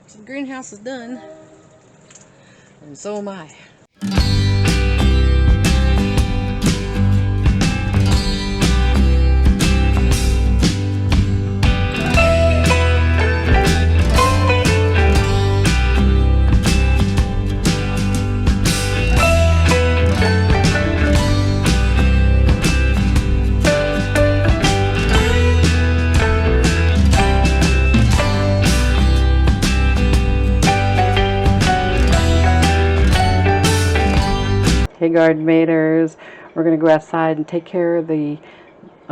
So the greenhouse is done, and so am I. Hey garden maters, we're going to go outside and take care of a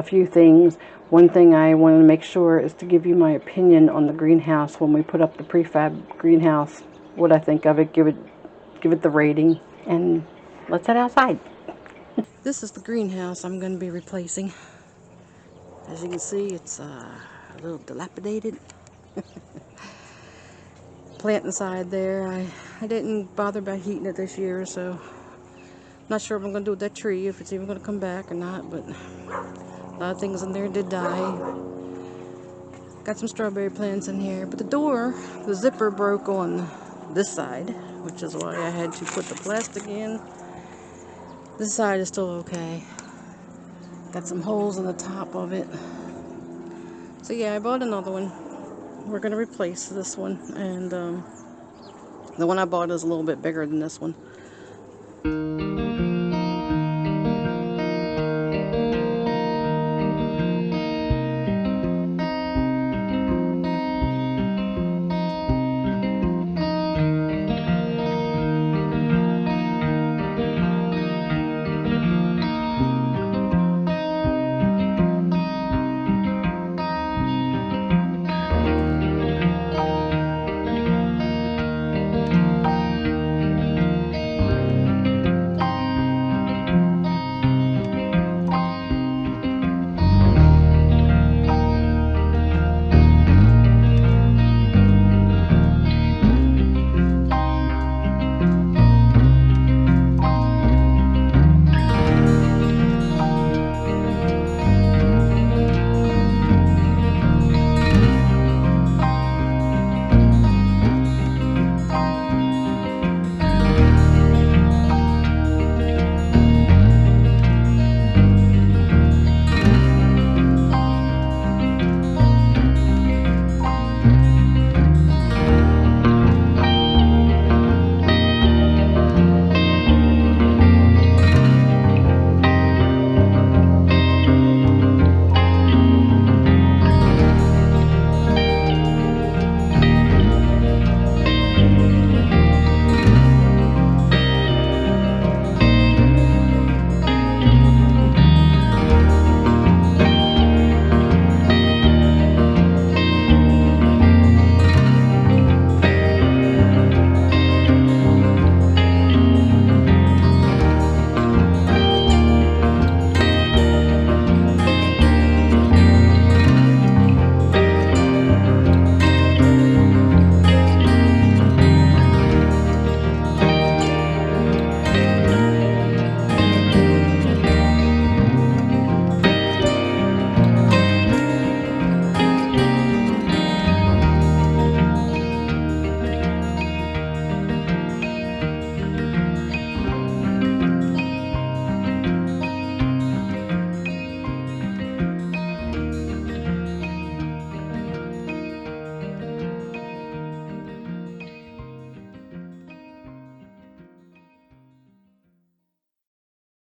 few things. One thing I want to make sure is to give you my opinion on the greenhouse when we put up the prefab greenhouse, what I think of it, give it the rating, and let's head outside. This is the greenhouse I'm going to be replacing. As you can see, it's a little dilapidated. Plant inside there. I didn't bother about heating it this year, so not sure what I'm going to do with that tree, if it's even going to come back or not, but a lot of things in there did die. Got some strawberry plants in here, but the zipper broke on this side, which is why I had to put the plastic in. This side is still okay. Got some holes in the top of it. So yeah, I bought another one. We're going to replace this one, and the one I bought is a little bit bigger than this one.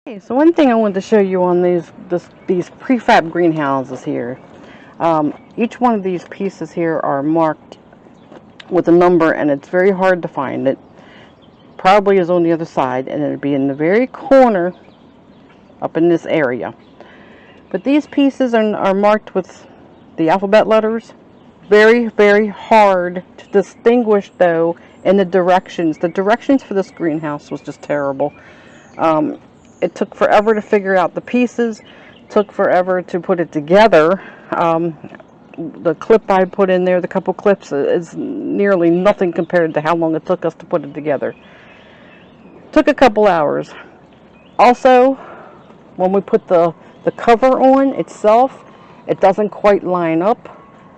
Okay, so one thing I wanted to show you on these prefab greenhouses here. Each one of these pieces here are marked with a number, and it's very hard to find it. Probably is on the other side, and it'll be in the very corner up in this area. But these pieces are marked with the alphabet letters. Very, very hard to distinguish, though, in the directions. The directions for this greenhouse was just terrible. It took forever to figure out the pieces, took forever to put it together. The clip I put in there, the couple clips, is nearly nothing compared to how long it took us to put it together. Took a couple hours. Also, when we put the cover on itself, it doesn't quite line up.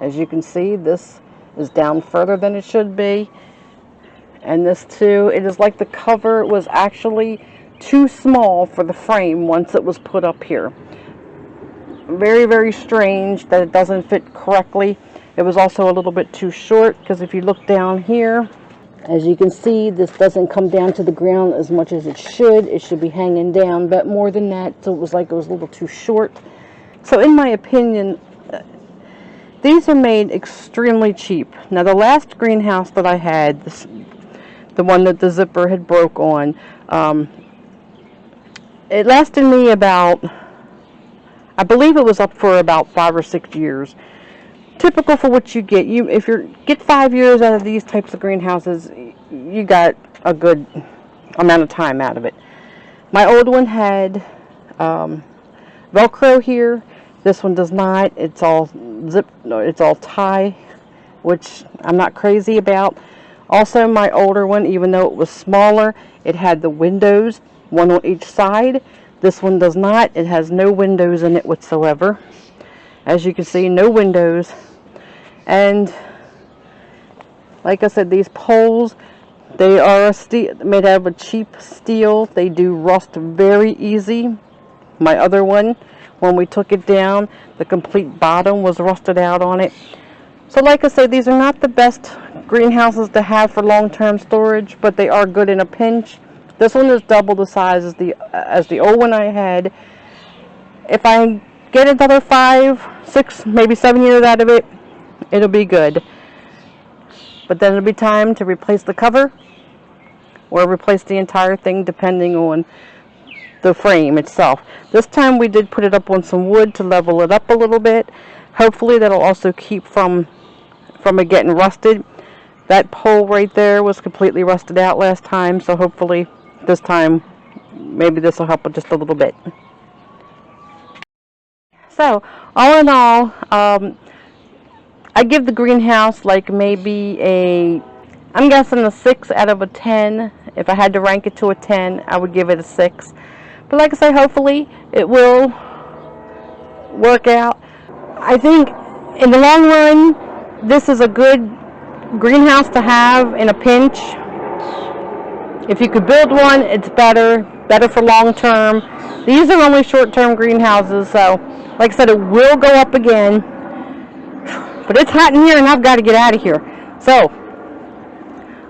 As you can see, this is down further than it should be. And this too, it is like the cover was actually too small for the frame once it was put up here. Very, very strange that it doesn't fit correctly. It was also a little bit too short, because if you look down here, as you can see, this doesn't come down to the ground as much as it should. It should be hanging down, but more than that, so it was like it was a little too short. So in my opinion, these are made extremely cheap. Now the last greenhouse that I had, the one that the zipper had broke on, it lasted me about, I believe it was up for about 5 or 6 years. Typical for what you get. If you get 5 years out of these types of greenhouses, you got a good amount of time out of it. My old one had Velcro here. This one does not. It's all it's all tie, which I'm not crazy about. Also, my older one, even though it was smaller, it had the windows, one on each side. This one does not. It has no windows in it whatsoever. As you can see, no windows. And like I said, these poles, they are made out of a cheap steel. They do rust very easy. My other one, when we took it down, the complete bottom was rusted out on it. So like I said, these are not the best greenhouses to have for long-term storage, but they are good in a pinch. This one is double the size as the old one I had. If I get another 5, 6, maybe 7 years out of it, it'll be good. But then it'll be time to replace the cover or replace the entire thing, depending on the frame itself. This time we did put it up on some wood to level it up a little bit. Hopefully that'll also keep from it getting rusted. That pole right there was completely rusted out last time, so hopefully this time maybe this will help just a little bit. So all in all, I give the greenhouse like maybe I'm guessing a 6 out of a 10. If I had to rank it to a 10, I would give it a 6. But like I say, hopefully it will work out. I think in the long run, this is a good greenhouse to have in a pinch. If you could build one, it's better for long term. These are only short-term greenhouses, so like I said, it will go up again. But it's hot in here and I've got to get out of here. So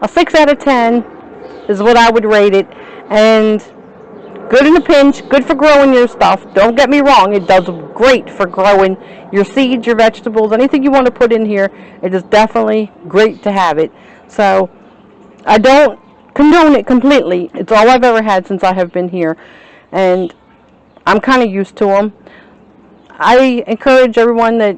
a 6 out of 10 is what I would rate it. And good in a pinch, good for growing your stuff. Don't get me wrong, it does great for growing your seeds, your vegetables, anything you want to put in here. It is definitely great to have it. So I don't condone it completely. It's all I've ever had since I have been here, and I'm kind of used to them. I encourage everyone that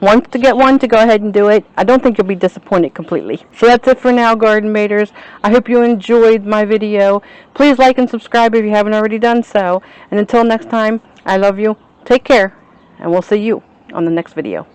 wants to get one to go ahead and do it. I don't think you'll be disappointed completely. So that's it for now, garden maters. I hope you enjoyed my video. Please like and subscribe if you haven't already done so. And until next time, I love you. Take care, and we'll see you on the next video.